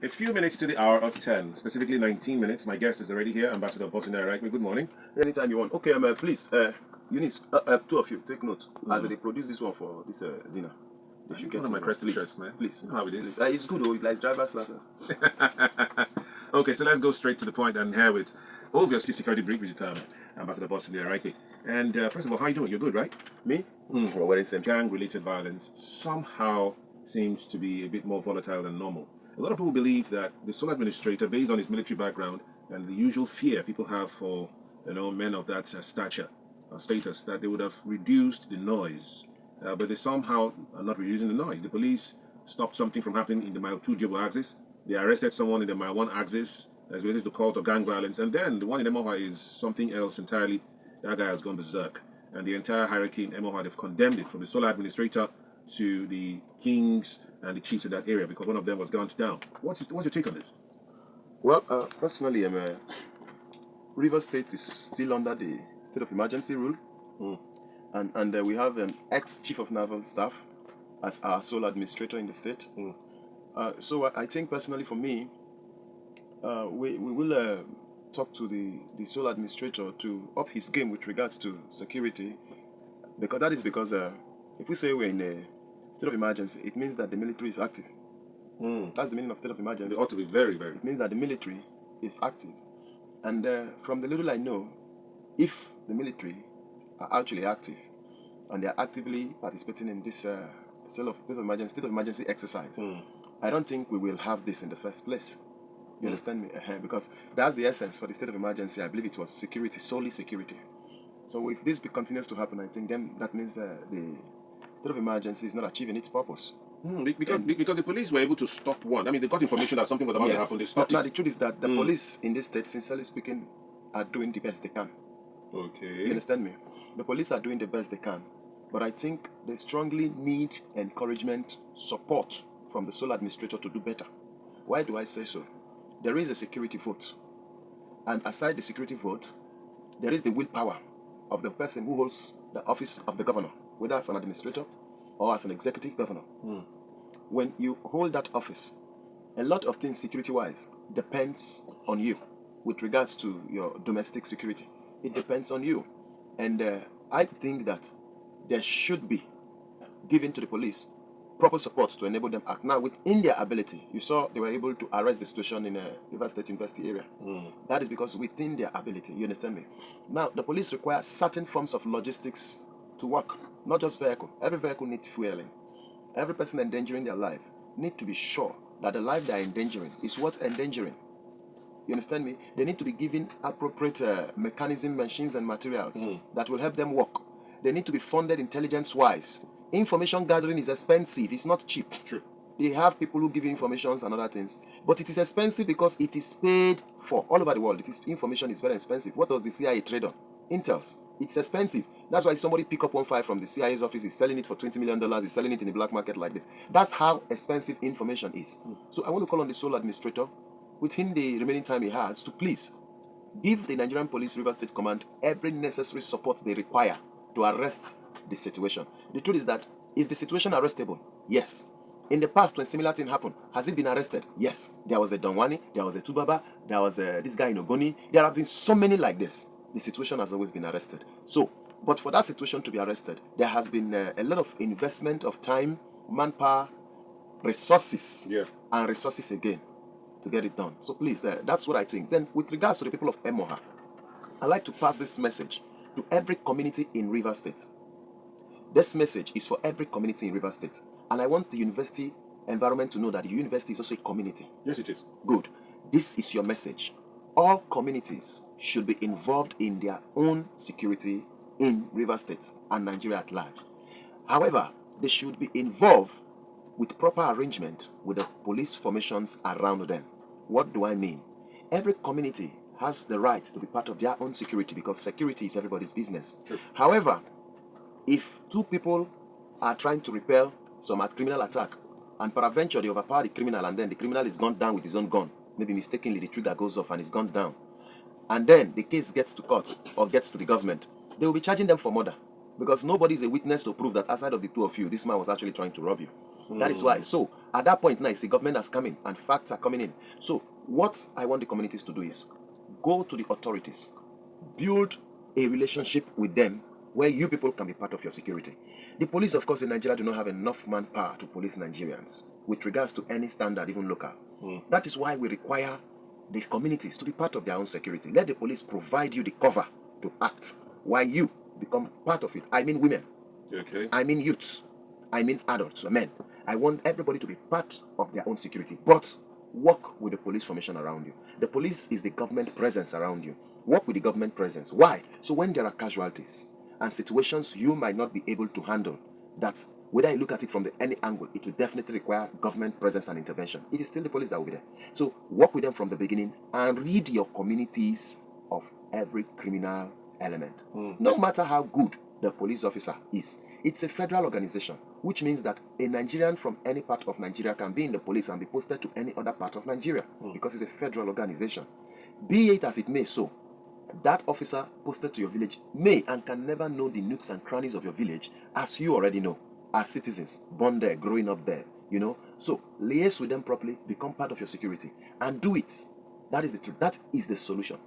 A few minutes to the hour of 10, specifically 19 minutes. My guest is already here, Ambassador Bosinde Araikpe. Good morning. Anytime you want. Okay, please, Eunice, two of you, take note. As they produce this one for this dinner, they should get One of my it, crescent please. shirts, man. Please, You know how it is. please. It's good, though. It's like driver's license. Okay, so let's go straight to the point and here with obviously security brief with Ambassador Bosinde Araikpe. And first of all, how you doing? You're good, right? Me? We're wearing same. Gang-related violence somehow seems to be a bit more volatile than normal. A lot of people believe that the sole administrator, based on his military background and the usual fear people have for men of that stature or status, that they would have reduced the noise. But they somehow are not reducing the noise. The police stopped something from happening in the mile 2 Jobo axis. They arrested someone in the mile 1 axis as related to call to gang violence. And then the one in Emoha is something else entirely. That guy has gone berserk. And the entire hierarchy in Emoha have condemned it, from the sole administrator to the kings and the chiefs of that area, because one of them was gunned down. What's your take on this? Well, personally, River State is still under the state of emergency rule. And we have ex-chief of naval staff as our sole administrator in the state. So I think personally for me, we will talk to the sole administrator to up his game with regards to security, because if we say we're in a state of emergency, it means that the military is active. That's the meaning of state of emergency. They ought to be very, very. It means that the military is active. And from the little I know, if the military are actually active and they are actively participating in this state of emergency exercise, I don't think we will have this in the first place. You understand me? Because that's the essence for the state of emergency. I believe it was security, solely security. So if this continues to happen, I think then that means the state of emergency is not achieving its purpose. Because the police were able to stop one. I mean, they got information that something was about to happen. They stopped Now, it. the truth is that the police in this state, sincerely speaking, are doing the best they can. Okay. You understand me? The police are doing the best they can. But I think they strongly need encouragement, support from the sole administrator to do better. Why do I say so? There is a security vote. And aside the security vote, there is the willpower of the person who holds the office of the governor, whether as an administrator or as an executive governor. When you hold that office, a lot of things security-wise depends on you with regards to your domestic security. It depends on you. And I think that there should be given to the police proper support to enable them act. Now, within their ability, you saw they were able to arrest the situation in River State University area. That is because within their ability, you understand me? Now, the police require certain forms of logistics to work, not just vehicle. Every vehicle needs fueling. Every person endangering their life need to be sure that the life they are endangering is worth endangering. You understand me? They need to be given appropriate mechanism, machines, and materials that will help them work. They need to be funded intelligence-wise. Information gathering is expensive. It's not cheap. True. They have people who give you information and other things. But it is expensive because it is paid for. All over the world, information is very expensive. What does the CIA trade on? Intels. It's expensive. That's why somebody pick up one file from the CIA's office, is selling it for $20 million, is selling it in the black market like this. That's how expensive information is. So I want to call on the sole administrator, within the remaining time he has, to please give the Nigerian Police River State Command every necessary support they require to arrest the situation. The truth is that, is the situation arrestable? Yes. In the past, when similar thing happened, has it been arrested? Yes. There was a Donwani, there was a Tubaba, there was this guy in Ogoni. There have been so many like this. The situation has always been arrested. So, but for that situation to be arrested, there has been a lot of investment of time, manpower, resources, and resources again to get it done. So please, that's what I think. Then, with regards to the people of Emoha, I'd like to pass this message to every community in River State. This message is for every community in River State. And I want the university environment to know that the university is also a community. Yes, it is. Good. This is your message. All communities should be involved in their own security in River State and Nigeria at large. However, they should be involved with proper arrangement with the police formations around them. What do I mean? Every community has the right to be part of their own security because security is everybody's business. True. However, if two people are trying to repel some criminal attack and peradventure they overpower the criminal and then the criminal is gunned down with his own gun, maybe mistakenly the trigger goes off and is gunned down, and then the case gets to court or gets to the government, they will be charging them for murder because nobody is a witness to prove that outside of the two of you, this man was actually trying to rob you. That is why. So, At that point now, you see government has come in and facts are coming in. So what I want the communities to do is go to the authorities, build a relationship with them where you people can be part of your security. The police, of course, in Nigeria do not have enough manpower to police Nigerians with regards to any standard, even local. That is why we require these communities to be part of their own security. Let the police provide you the cover to act while you become part of it. I mean women. Okay. I mean youths. I mean adults, men. I want everybody to be part of their own security, but work with the police formation around you. The police is the government presence around you. Work with the government presence. Why? So when there are casualties and situations you might not be able to handle, that whether you look at it from any angle, it will definitely require government presence and intervention. It is still the police that will be there. So work with them from the beginning and rid your communities of every criminal element. No matter how good the police officer is, it's a federal organization, which means that a Nigerian from any part of Nigeria can be in the police and be posted to any other part of Nigeria because it's a federal organization. Be it as it may so, that officer posted to your village may and can never know the nooks and crannies of your village as you already know, as citizens, born there, growing up there, you know. So liaise with them properly, become part of your security, and do it. That is the truth. That is the solution.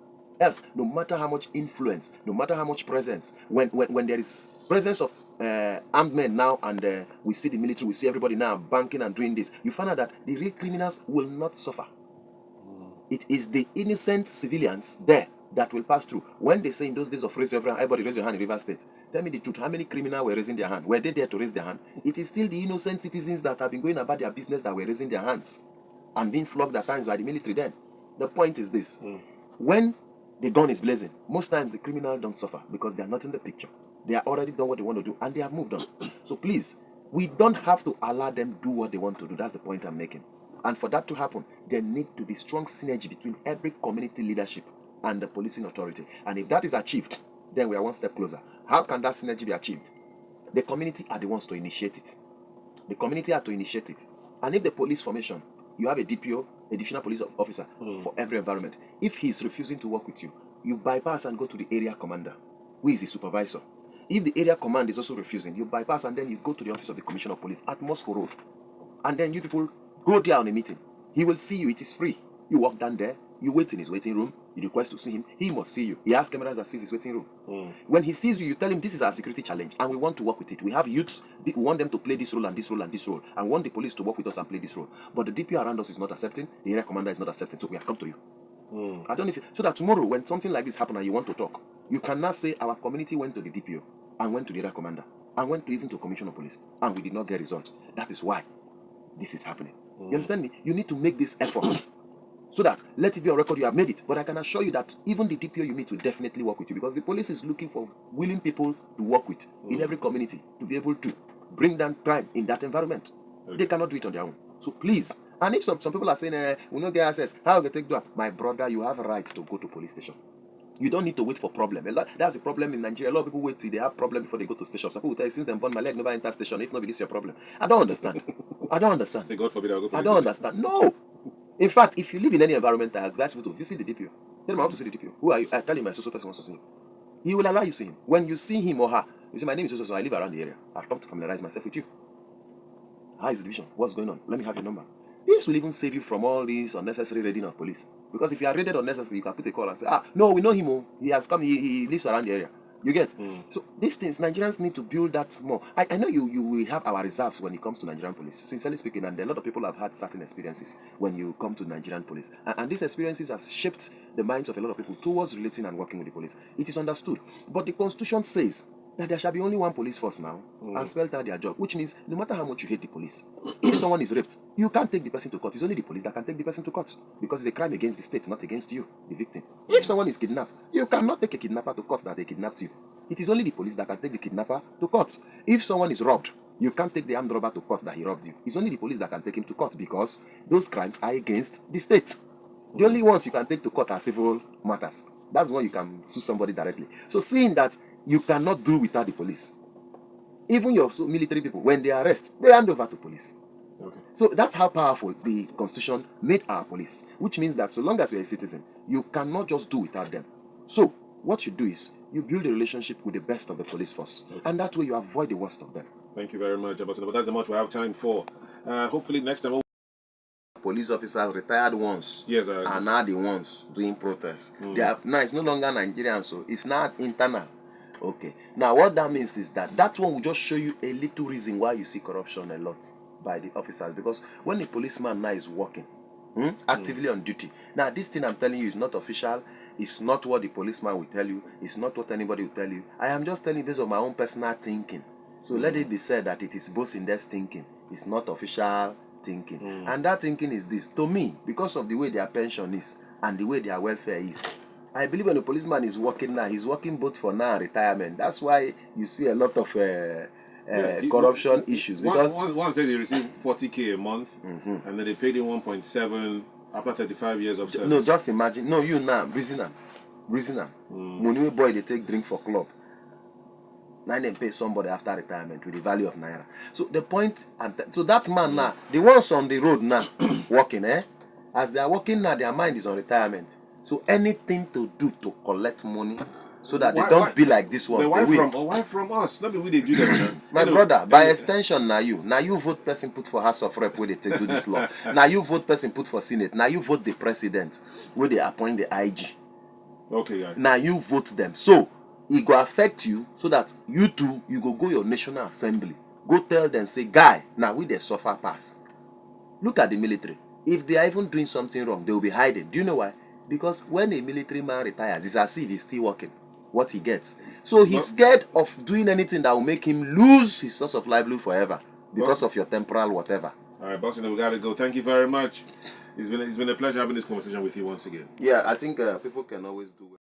Else, no matter how much influence, no matter how much presence, when there is presence of armed men now, and we see the military, we see everybody now banking and doing this, you find out that the real criminals will not suffer. It is the innocent civilians there that will pass through. When they say in those days of raise your hand, everybody raise your hand in River State. Tell me the truth, how many criminals were raising their hand? Were they there to raise their hand? It is still the innocent citizens that have been going about their business that were raising their hands and being flogged at times by the military then. The point is this. When the gun is blazing, most times the criminal don't suffer because they are not in the picture. They are already done what they want to do and they have moved on. So please, we don't have to allow them do what they want to do. That's the point I'm making. And for that to happen, there need to be strong synergy between every community leadership and the policing authority. And if that is achieved, then we are one step closer. How can that synergy be achieved? The community are the ones to initiate it. The community are to initiate it. And if the police formation, you have a DPO, additional police officer, for every environment. If he's refusing to work with you, you bypass and go to the area commander, who is the supervisor. If the area command is also refusing, you bypass and then you go to the office of the commissioner of police at Moscow Road. And then you people go there on a meeting. He will see you. It is free. You walk down there. You wait in his waiting room. You request to see him. He must see you. He has cameras that sees his waiting room. When he sees you, you tell him this is our security challenge and we want to work with it. We have youths. We want them to play this role and this role and this role. And want the police to work with us and play this role. But the DPO around us is not accepting. The area commander is not accepting. So we have come to you. I don't know if so that tomorrow when something like this happens and you want to talk, you cannot say our community went to the DPO and went to the area commander and went to even to commissioner of police and we did not get results. That is why this is happening. You understand me? You need to make this effort so that let it be on record you have made it. But I can assure you that even the DPO you meet will definitely work with you because the police is looking for willing people to work with in every community to be able to bring down crime in that environment. They cannot do it on their own. So please, and if some people are saying we don't get access, how we take that? My brother, you have a right to go to police station. You don't need to wait for problem. That's a problem in Nigeria. A lot of people wait till they have problem before they go to station. Some people will tell you, since them born, my leg never enter station. If not, this is your problem. I don't understand. I don't understand. Say God forbid I'll go. I don't understand. No. In fact, if you live in any environment, I advise people to visit the DPO. Tell him I want to see the DPO. Who are you? I tell him my social person wants to see him. He will allow you to see him. When you see him or her, you say, my name is so. I live around the area. I've come to familiarize myself with you. How is the division? What's going on? Let me have your number. This will even save you from all these unnecessary raiding of police. Because if you are raided unnecessarily, you can put a call and say, no, we know him. Oh. He has come. He lives around the area. You get? So these things, Nigerians need to build that more. I know you will have our reserves when it comes to Nigerian police, sincerely speaking, and a lot of people have had certain experiences when you come to Nigerian police. And these experiences have shaped the minds of a lot of people towards relating and working with the police. It is understood. But the Constitution says that there shall be only one police force now and spelled out their job, which means no matter how much you hate the police, if someone is raped, you can't take the person to court. It's only the police that can take the person to court because it's a crime against the state, not against you, the victim. If someone is kidnapped, you cannot take a kidnapper to court that they kidnapped you. It is only the police that can take the kidnapper to court. If someone is robbed, you can't take the armed robber to court that he robbed you. It's only the police that can take him to court because those crimes are against the state. The only ones you can take to court are civil matters. That's when you can sue somebody directly. So seeing that you cannot do without the police, even your military people, when they arrest, they hand over to police. Okay. So that's how powerful the Constitution made our police, which means that so long as you're a citizen, you cannot just do without them. So what you do is you build a relationship with the best of the police force, and that way you avoid the worst of them. Thank you very much, Bosinde. But that's the much we have time for. Hopefully next time. Police officers, retired ones, Yes, are now the ones doing protests. They have now, it's no longer Nigerian, so it's not internal. Okay. Now what that means is that one will just show you a little reason why you see corruption a lot by the officers. Because when a policeman now is working actively on duty, now this thing I'm telling you is not official. It's not what the policeman will tell you. It's not what anybody will tell you. I am just telling you based on my own personal thinking. So let it be said that it is Bosinde's thinking. It's not official thinking. And that thinking is this. To me, because of the way their pension is and the way their welfare is, I believe when a policeman is working now, he's working both for now and retirement. That's why you see a lot of corruption issues. Because one says he received 40K a month, and then they paid him 1.7 after 35 years of service. no, just imagine. No, you now reason am. Money wey boy they take drink for club. Now they pay somebody after retirement with the value of naira. So the point, so that man now, the ones on the road now working, as they are working now, their mind is on retirement. So anything to do to collect money, so that they don't be like this ones. Why from us? Not be we they do them. My brother, by extension, now you vote person put for House of Rep where they take do this law. Now you vote person put for Senate. Now you vote the president where they appoint the IG. Okay, yeah. Now you vote them. So it go affect you, so that you too, you go your National Assembly. Go tell them, say, guy, now we they suffer pass. Look at the military. If they are even doing something wrong, they will be hiding. Do you know why? Because when a military man retires, it's as if he's still working what he gets. So he's scared of doing anything that will make him lose his source of livelihood forever because of your temporal whatever. All right, Bosinde, we gotta go. Thank you very much. It's been a pleasure having this conversation with you once again. Yeah, I think people can always do it.